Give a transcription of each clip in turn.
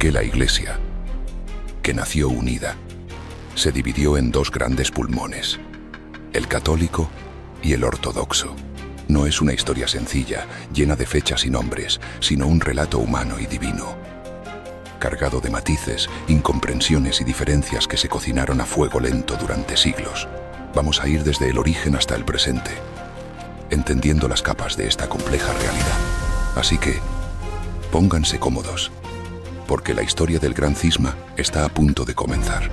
que la Iglesia, que nació unida, se dividió en dos grandes pulmones, el católico y el ortodoxo. No es una historia sencilla, llena de fechas y nombres, sino un relato humano y divino, cargado de matices, incomprensiones y diferencias que se cocinaron a fuego lento durante siglos. Vamos a ir desde el origen hasta el presente, entendiendo las capas de esta compleja realidad. Así que, pónganse cómodos, porque la historia del Gran Cisma está a punto de comenzar.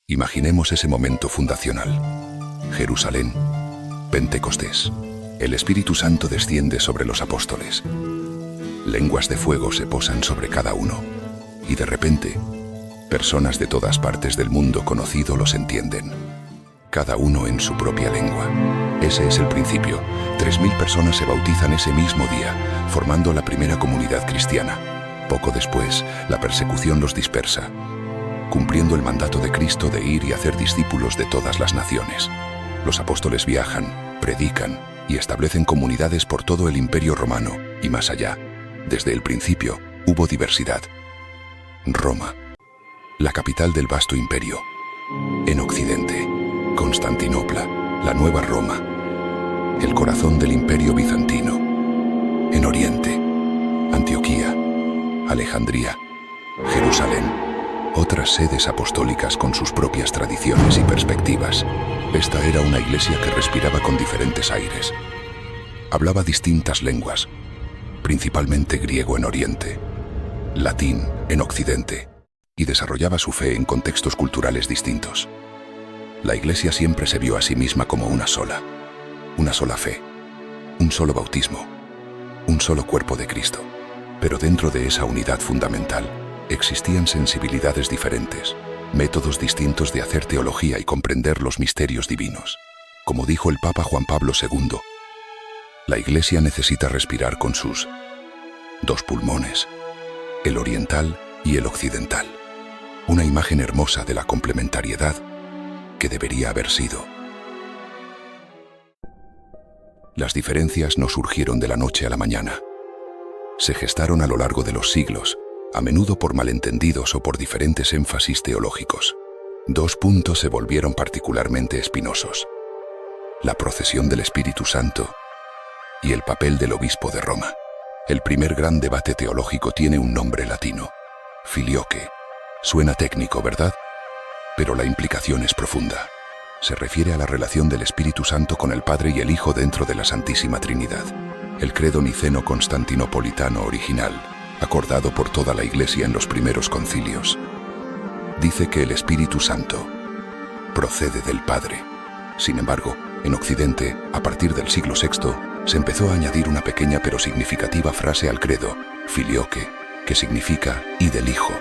Imaginemos ese momento fundacional. Jerusalén, Pentecostés. El Espíritu Santo desciende sobre los apóstoles. Lenguas de fuego se posan sobre cada uno. Y de repente, personas de todas partes del mundo conocido los entienden. Cada uno en su propia lengua. Ese es el principio. 3000 personas se bautizan ese mismo día, formando la primera comunidad cristiana. Poco después, la persecución los dispersa, cumpliendo el mandato de Cristo de ir y hacer discípulos de todas las naciones. Los apóstoles viajan, predican y establecen comunidades por todo el Imperio Romano y más allá. Desde el principio hubo diversidad. Roma, la capital del vasto imperio. En Occidente, Constantinopla, la nueva Roma, el corazón del Imperio bizantino. En Oriente, Antioquía, Alejandría, Jerusalén, otras sedes apostólicas con sus propias tradiciones y perspectivas. Esta era una iglesia que respiraba con diferentes aires. Hablaba distintas lenguas, principalmente griego en Oriente, latín en Occidente, y desarrollaba su fe en contextos culturales distintos. La iglesia siempre se vio a sí misma como una sola fe, un solo bautismo, un solo cuerpo de Cristo. Pero dentro de esa unidad fundamental, existían sensibilidades diferentes, métodos distintos de hacer teología y comprender los misterios divinos. Como dijo el Papa Juan Pablo II, la Iglesia necesita respirar con sus dos pulmones, el oriental y el occidental. Una imagen hermosa de la complementariedad que debería haber sido. Las diferencias no surgieron de la noche a la mañana. Se gestaron a lo largo de los siglos, a menudo por malentendidos o por diferentes énfasis teológicos. Dos puntos se volvieron particularmente espinosos: la procesión del Espíritu Santo y el papel del obispo de Roma. El primer gran debate teológico tiene un nombre latino: filioque. Suena técnico, ¿verdad? Pero la implicación es profunda. Se refiere a la relación del Espíritu Santo con el Padre y el Hijo dentro de la Santísima Trinidad. El credo niceno-constantinopolitano original, acordado por toda la Iglesia en los primeros concilios, dice que el Espíritu Santo procede del Padre. Sin embargo, en Occidente, a partir del siglo VI, se empezó a añadir una pequeña pero significativa frase al credo, filioque, que significa «y del Hijo».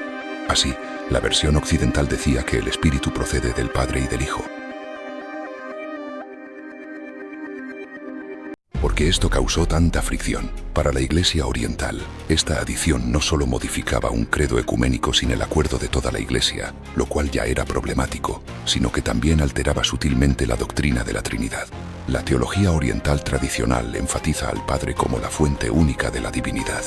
Así, la versión occidental decía que el Espíritu procede del Padre y del Hijo. ¿Por qué esto causó tanta fricción? Para la Iglesia oriental, esta adición no solo modificaba un credo ecuménico sin el acuerdo de toda la Iglesia, lo cual ya era problemático, sino que también alteraba sutilmente la doctrina de la Trinidad. La teología oriental tradicional enfatiza al Padre como la fuente única de la divinidad.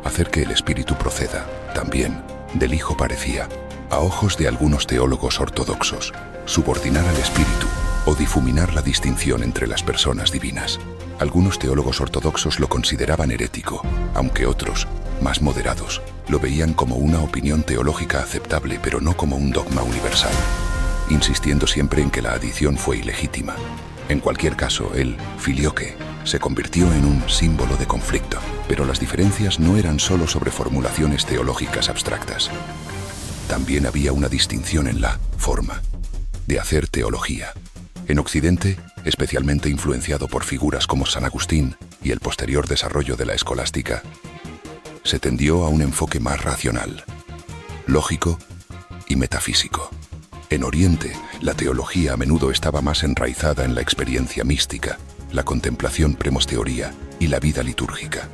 Hacer que el Espíritu proceda, también, del Hijo parecía, a ojos de algunos teólogos ortodoxos, subordinar al Espíritu o difuminar la distinción entre las personas divinas. Algunos teólogos ortodoxos lo consideraban herético, aunque otros, más moderados, lo veían como una opinión teológica aceptable pero no como un dogma universal, insistiendo siempre en que la adición fue ilegítima. En cualquier caso, el filioque se convirtió en un símbolo de conflicto, pero las diferencias no eran solo sobre formulaciones teológicas abstractas. También había una distinción en la forma de hacer teología. En Occidente, especialmente influenciado por figuras como San Agustín y el posterior desarrollo de la escolástica, se tendió a un enfoque más racional, lógico y metafísico. En Oriente, la teología a menudo estaba más enraizada en la experiencia mística, la contemplación premosteoría y la vida litúrgica.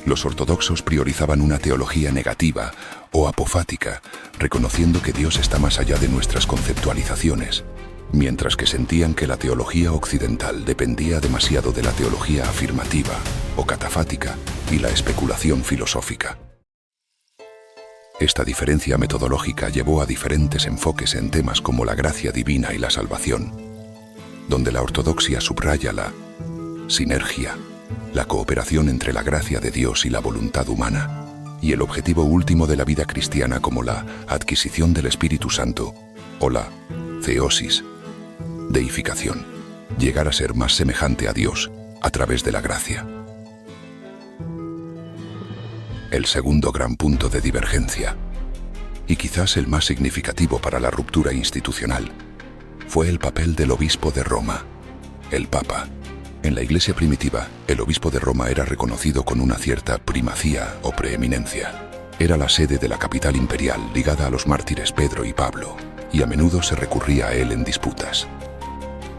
Los ortodoxos priorizaban una teología negativa o apofática, reconociendo que Dios está más allá de nuestras conceptualizaciones, mientras que sentían que la teología occidental dependía demasiado de la teología afirmativa o catafática y la especulación filosófica. Esta diferencia metodológica llevó a diferentes enfoques en temas como la gracia divina y la salvación, donde la ortodoxia subraya la sinergia, la cooperación entre la gracia de Dios y la voluntad humana, y el objetivo último de la vida cristiana como la adquisición del Espíritu Santo, o la theosis, deificación, llegar a ser más semejante a Dios a través de la gracia. El segundo gran punto de divergencia, y quizás el más significativo para la ruptura institucional, fue el papel del obispo de Roma, el Papa. En la Iglesia primitiva, el obispo de Roma era reconocido con una cierta primacía o preeminencia. Era la sede de la capital imperial ligada a los mártires Pedro y Pablo, y a menudo se recurría a él en disputas.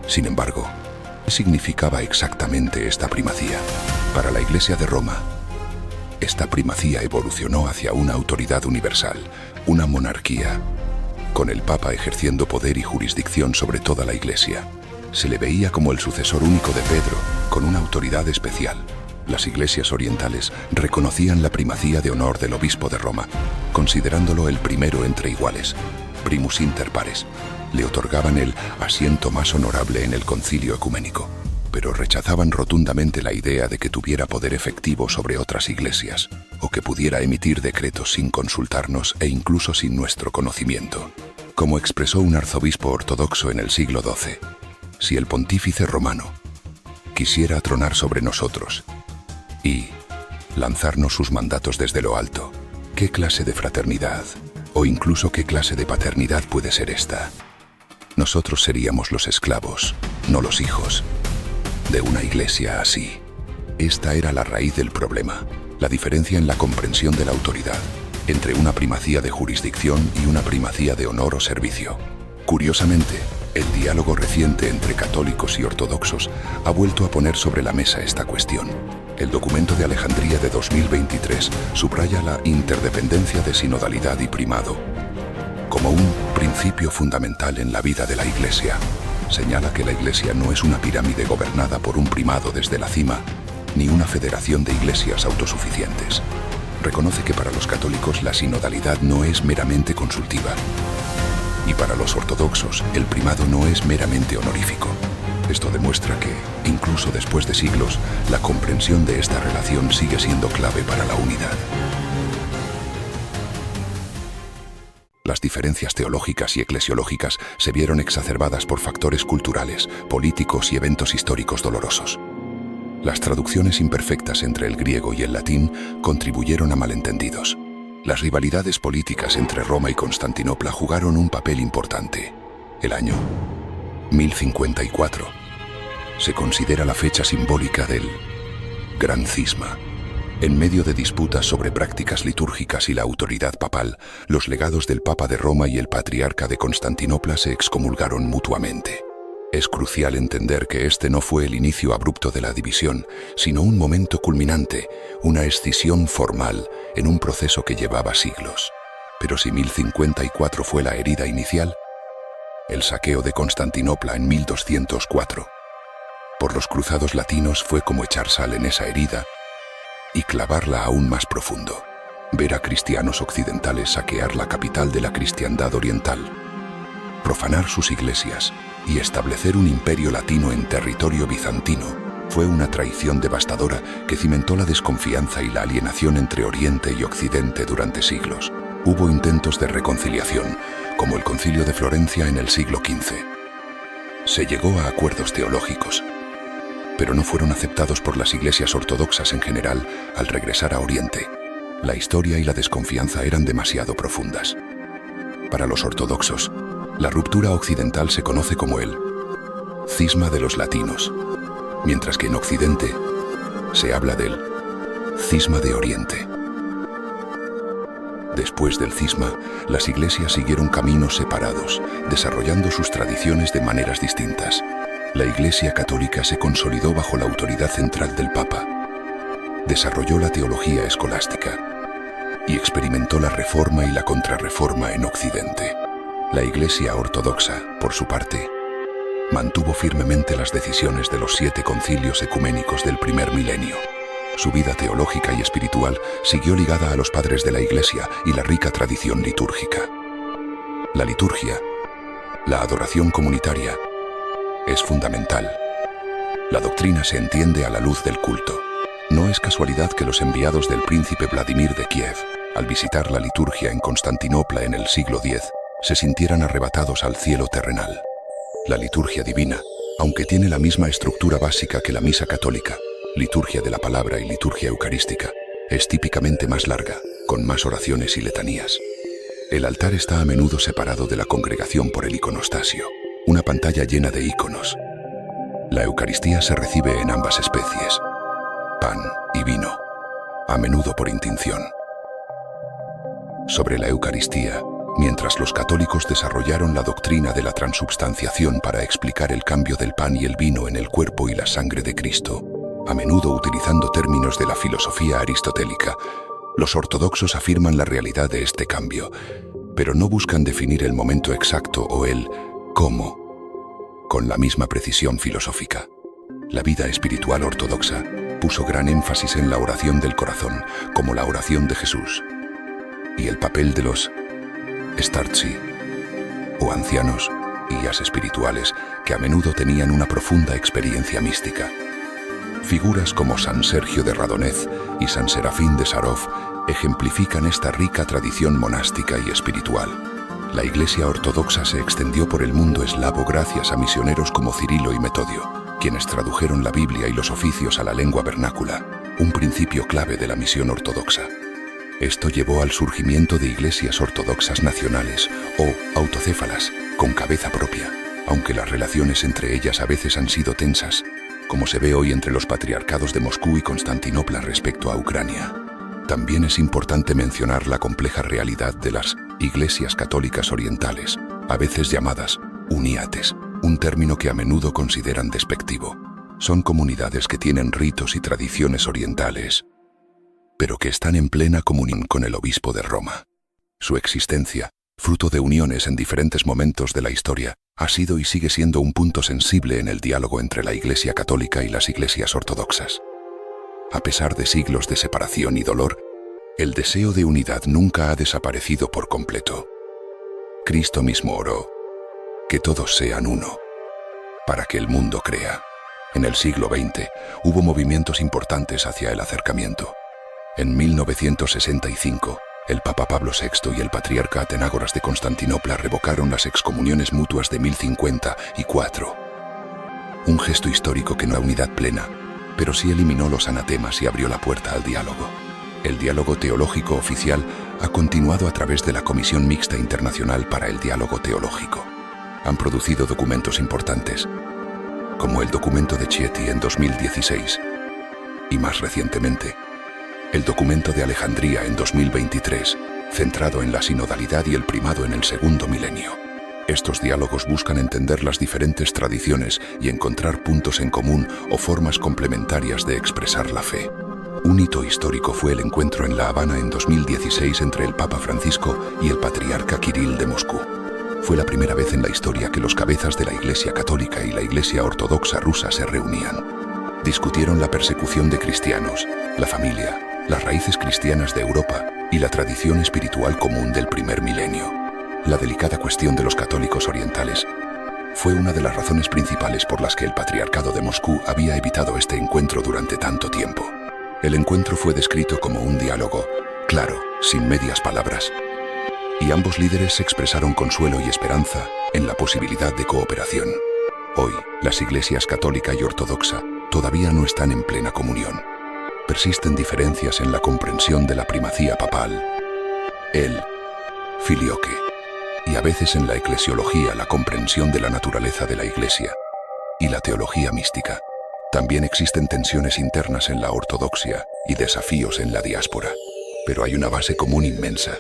Sin embargo, ¿qué significaba exactamente esta primacía? Para la Iglesia de Roma, esta primacía evolucionó hacia una autoridad universal, una monarquía, con el Papa ejerciendo poder y jurisdicción sobre toda la Iglesia. Se le veía como el sucesor único de Pedro, con una autoridad especial. Las iglesias orientales reconocían la primacía de honor del obispo de Roma, considerándolo el primero entre iguales, primus inter pares. Le otorgaban el asiento más honorable en el concilio ecuménico, pero rechazaban rotundamente la idea de que tuviera poder efectivo sobre otras iglesias, o que pudiera emitir decretos sin consultarnos e incluso sin nuestro conocimiento. Como expresó un arzobispo ortodoxo en el siglo XII, si el pontífice romano quisiera tronar sobre nosotros y lanzarnos sus mandatos desde lo alto, ¿qué clase de fraternidad o incluso qué clase de paternidad puede ser esta? Nosotros seríamos los esclavos, no los hijos, de una iglesia así. Esta era la raíz del problema, la diferencia en la comprensión de la autoridad, entre una primacía de jurisdicción y una primacía de honor o servicio. Curiosamente, el diálogo reciente entre católicos y ortodoxos ha vuelto a poner sobre la mesa esta cuestión. El documento de Alejandría de 2023 subraya la interdependencia de sinodalidad y primado como un principio fundamental en la vida de la Iglesia. Señala que la Iglesia no es una pirámide gobernada por un primado desde la cima, ni una federación de iglesias autosuficientes. Reconoce que para los católicos la sinodalidad no es meramente consultiva, y para los ortodoxos, el primado no es meramente honorífico. Esto demuestra que, incluso después de siglos, la comprensión de esta relación sigue siendo clave para la unidad. Las diferencias teológicas y eclesiológicas se vieron exacerbadas por factores culturales, políticos y eventos históricos dolorosos. Las traducciones imperfectas entre el griego y el latín contribuyeron a malentendidos. Las rivalidades políticas entre Roma y Constantinopla jugaron un papel importante. El año 1054 se considera la fecha simbólica del Gran Cisma. En medio de disputas sobre prácticas litúrgicas y la autoridad papal, los legados del Papa de Roma y el Patriarca de Constantinopla se excomulgaron mutuamente. Es crucial entender que este no fue el inicio abrupto de la división, sino un momento culminante, una escisión formal en un proceso que llevaba siglos. Pero si 1054 fue la herida inicial, el saqueo de Constantinopla en 1204 por los cruzados latinos fue como echar sal en esa herida y clavarla aún más profundo. Ver a cristianos occidentales saquear la capital de la cristiandad oriental, profanar sus iglesias y establecer un imperio latino en territorio bizantino fue una traición devastadora que cimentó la desconfianza y la alienación entre Oriente y Occidente durante siglos. Hubo intentos de reconciliación, como el Concilio de Florencia en el siglo XV. Se llegó a acuerdos teológicos, pero no fueron aceptados por las iglesias ortodoxas en general al regresar a Oriente. La historia y la desconfianza eran demasiado profundas. Para los ortodoxos, la ruptura occidental se conoce como el cisma de los latinos, mientras que en Occidente se habla del cisma de Oriente. Después del cisma, las iglesias siguieron caminos separados, desarrollando sus tradiciones de maneras distintas. La Iglesia católica se consolidó bajo la autoridad central del Papa, desarrolló la teología escolástica y experimentó la reforma y la contrarreforma en Occidente. La Iglesia ortodoxa, por su parte, mantuvo firmemente las decisiones de los 7 concilios ecuménicos del primer milenio. Su vida teológica y espiritual siguió ligada a los padres de la Iglesia y la rica tradición litúrgica. La liturgia, la adoración comunitaria, es fundamental. La doctrina se entiende a la luz del culto. No es casualidad que los enviados del príncipe Vladimir de Kiev, al visitar la liturgia en Constantinopla en el siglo X, se sintieran arrebatados al cielo terrenal. La liturgia divina, aunque tiene la misma estructura básica que la misa católica, liturgia de la palabra y liturgia eucarística, es típicamente más larga, con más oraciones y letanías. El altar está a menudo separado de la congregación por el iconostasio, una pantalla llena de iconos. La Eucaristía se recibe en ambas especies, pan y vino, a menudo por intinción. Sobre la Eucaristía, mientras los católicos desarrollaron la doctrina de la transubstanciación para explicar el cambio del pan y el vino en el cuerpo y la sangre de Cristo, a menudo utilizando términos de la filosofía aristotélica, los ortodoxos afirman la realidad de este cambio, pero no buscan definir el momento exacto o el cómo, con la misma precisión filosófica. La vida espiritual ortodoxa puso gran énfasis en la oración del corazón, como la oración de Jesús, y el papel de los startzi, o ancianos y guías espirituales que a menudo tenían una profunda experiencia mística. Figuras como San Sergio de Radonez y San Serafín de Sarov ejemplifican esta rica tradición monástica y espiritual. La Iglesia ortodoxa se extendió por el mundo eslavo gracias a misioneros como Cirilo y Metodio, quienes tradujeron la Biblia y los oficios a la lengua vernácula, un principio clave de la misión ortodoxa. Esto llevó al surgimiento de iglesias ortodoxas nacionales o autocéfalas, con cabeza propia, aunque las relaciones entre ellas a veces han sido tensas, como se ve hoy entre los patriarcados de Moscú y Constantinopla respecto a Ucrania. También es importante mencionar la compleja realidad de las iglesias católicas orientales, a veces llamadas uniates, un término que a menudo consideran despectivo. Son comunidades que tienen ritos y tradiciones orientales, pero que están en plena comunión con el obispo de Roma. Su existencia, fruto de uniones en diferentes momentos de la historia, ha sido y sigue siendo un punto sensible en el diálogo entre la Iglesia católica y las iglesias ortodoxas. A pesar de siglos de separación y dolor, el deseo de unidad nunca ha desaparecido por completo. Cristo mismo oró, que todos sean uno, para que el mundo crea. En el siglo XX hubo movimientos importantes hacia el acercamiento. En 1965, el Papa Pablo VI y el patriarca Atenágoras de Constantinopla revocaron las excomuniones mutuas de 1054. Un gesto histórico que no era unidad plena, pero sí eliminó los anatemas y abrió la puerta al diálogo. El diálogo teológico oficial ha continuado a través de la Comisión Mixta Internacional para el Diálogo Teológico. Han producido documentos importantes, como el documento de Chieti en 2016, y más recientemente, el documento de Alejandría en 2023, centrado en la sinodalidad y el primado en el segundo milenio. Estos diálogos buscan entender las diferentes tradiciones y encontrar puntos en común o formas complementarias de expresar la fe. Un hito histórico fue el encuentro en La Habana en 2016 entre el Papa Francisco y el patriarca Kirill de Moscú. Fue la primera vez en la historia que los cabezas de la Iglesia Católica y la Iglesia Ortodoxa rusa se reunían. Discutieron la persecución de cristianos, la familia, las raíces cristianas de Europa y la tradición espiritual común del primer milenio. La delicada cuestión de los católicos orientales fue una de las razones principales por las que el Patriarcado de Moscú había evitado este encuentro durante tanto tiempo. El encuentro fue descrito como un diálogo claro, sin medias palabras, y ambos líderes expresaron consuelo y esperanza en la posibilidad de cooperación. Hoy, las iglesias católica y ortodoxa todavía no están en plena comunión. Persisten diferencias en la comprensión de la primacía papal, el filioque, y a veces en la eclesiología la comprensión de la naturaleza de la Iglesia y la teología mística. También existen tensiones internas en la ortodoxia y desafíos en la diáspora, pero hay una base común inmensa.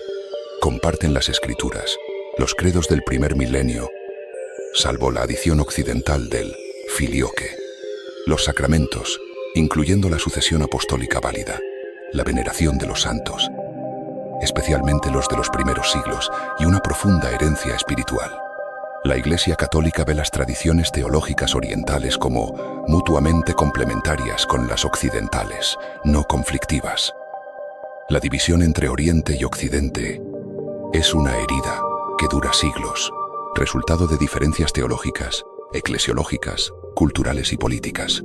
Comparten las escrituras, los credos del primer milenio, salvo la adición occidental del filioque, los sacramentos, incluyendo la sucesión apostólica válida, la veneración de los santos, especialmente los de los primeros siglos, y una profunda herencia espiritual. La Iglesia Católica ve las tradiciones teológicas orientales como mutuamente complementarias con las occidentales, no conflictivas. La división entre Oriente y Occidente es una herida que dura siglos, resultado de diferencias teológicas, eclesiológicas, culturales y políticas.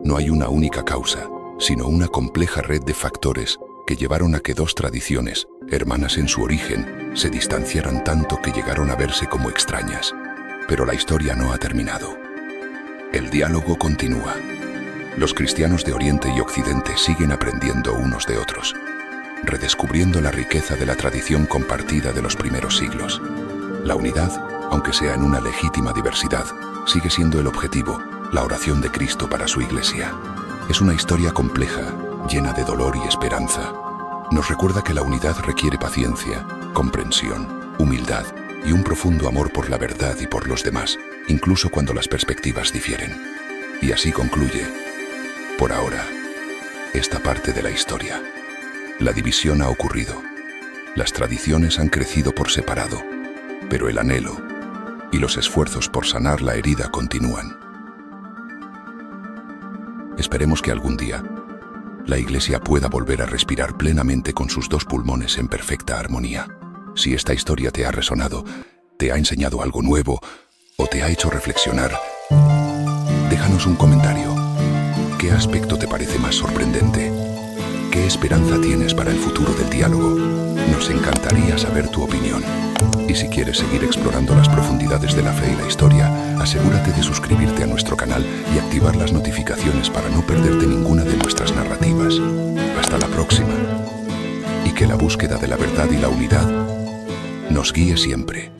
No hay una única causa, sino una compleja red de factores que llevaron a que dos tradiciones, hermanas en su origen, se distanciaran tanto que llegaron a verse como extrañas. Pero la historia no ha terminado. El diálogo continúa. Los cristianos de Oriente y Occidente siguen aprendiendo unos de otros, redescubriendo la riqueza de la tradición compartida de los primeros siglos. La unidad, aunque sea en una legítima diversidad, sigue siendo el objetivo, la oración de Cristo para su Iglesia. Es una historia compleja, llena de dolor y esperanza. Nos recuerda que la unidad requiere paciencia, comprensión, humildad y un profundo amor por la verdad y por los demás, incluso cuando las perspectivas difieren. Y así concluye, por ahora, esta parte de la historia. La división ha ocurrido. Las tradiciones han crecido por separado, pero el anhelo y los esfuerzos por sanar la herida continúan. Esperemos que algún día la Iglesia pueda volver a respirar plenamente con sus dos pulmones en perfecta armonía. Si esta historia te ha resonado, te ha enseñado algo nuevo o te ha hecho reflexionar, déjanos un comentario. ¿Qué aspecto te parece más sorprendente? ¿Qué esperanza tienes para el futuro del diálogo? Nos encantaría saber tu opinión. Y si quieres seguir explorando las profundidades de la fe y la historia, asegúrate de suscribirte a nuestro canal y activar las notificaciones para no perderte ninguna de nuestras narrativas. Hasta la próxima. Y que la búsqueda de la verdad y la unidad nos guíe siempre.